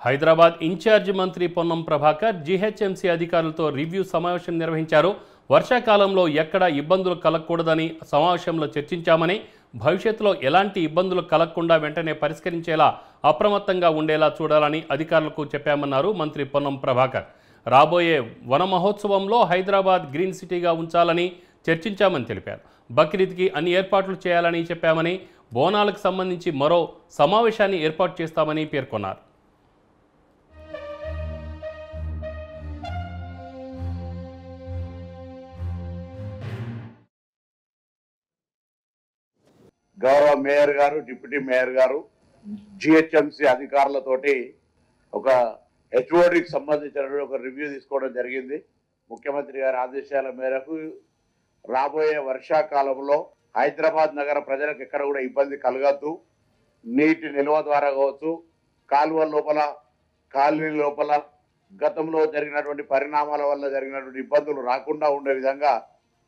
Hyderabad incharge మంత్రి Ponnam Prabhakar GHMC అధికారులతో review సమావేశం నిర్వహించారు. వర్షాకాలంలో ఎక్కడ ఇబ్బందులు కలగకూడదని సమావేశంలో చర్చించామని, భవిష్యత్తులో ఎలాంటి ఇబ్బందులు కలగకుండా వెంటనే పరిష్కరించేలా అప్రమత్తంగా ఉండేలా చూడాలని అధికారులకు చెప్పామన్నారు మంత్రి పొన్నం ప్రభాకర్. రాబోయే వన మహోత్సవంలో హైదరాబాద్ గ్రీన్ సిటీగా ఉంచాలని చర్చించామని తెలిపారు. బక్రీద్కి అన్ని ఏర్పాట్లు చేయాలని చెప్పామని, బోనాలకు సంబంధించి మరో సమావేశాన్ని ఏర్పాటు చేస్తామని పేర్కొన్నారు. గౌరవ మేయర్ గారు, డిప్యూటీ మేయర్ గారు, జిహెచ్ఎంసీ అధికారులతోటి ఒక హెచ్ఓడికి సంబంధించిన ఒక రివ్యూ తీసుకోవడం జరిగింది. ముఖ్యమంత్రి గారి ఆదేశాల మేరకు రాబోయే వర్షాకాలంలో హైదరాబాద్ నగర ప్రజలకు ఎక్కడ కూడా ఇబ్బంది కలగద్దు, నీటి నిల్వ ద్వారా కావచ్చు, కాలువ లోపల, కాలనీ లోపల గతంలో జరిగినటువంటి పరిణామాల వల్ల జరిగినటువంటి ఇబ్బందులు రాకుండా ఉండే విధంగా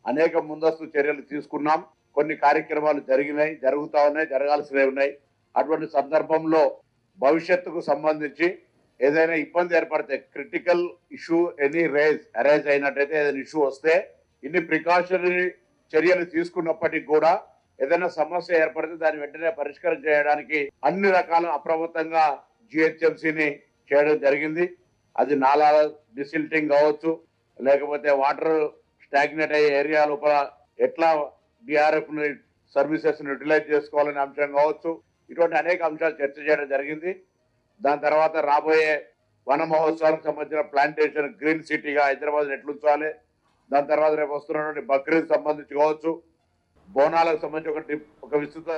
అనేక ముందస్తు చర్యలు తీసుకున్నాం. కొన్ని కార్యక్రమాలు జరిగినాయి, జరుగుతూ ఉన్నాయి, జరగాల్సినవి ఉన్నాయి. అటువంటి సందర్భంలో భవిష్యత్తుకు సంబంధించి ఏదైనా ఇబ్బంది ఏర్పడితే, క్రిటికల్ ఇష్యూ అరైజ్ అయినట్టయితే, ఏదైనా ఇష్యూ వస్తే ఇన్ని ప్రికాషనరీ చర్యలు తీసుకున్నప్పటికీ కూడా ఏదైనా సమస్య ఏర్పడితే దాన్ని వెంటనే పరిష్కారం చేయడానికి అన్ని రకాల అప్రమత్తంగా జిహెచ్ఎంసీని చేయడం జరిగింది. అది నాలాల డిసిల్టింగ్ కావచ్చు, లేకపోతే వాటర్ స్టాగ్నేట్ అయ్యే ఏరియా లోపల ఎట్లా డిఆర్ఎఫ్ సర్వీసెస్ యూటిలైజ్ చేసుకోవాలనే అంశం కావచ్చు, ఇటువంటి అనేక అంశాలు చర్చ చేయడం జరిగింది. దాని తర్వాత రాబోయే వన మహోత్సవానికి సంబంధించిన ప్లాంటేషన్ గ్రీన్ సిటీగా హైదరాబాద్ ఎట్లుంచాలి, దాని తర్వాత రేపు వస్తున్నటువంటి బక్రీద్ సంబంధించి కావచ్చు, బోనాలకు సంబంధించి ఒక విస్తృత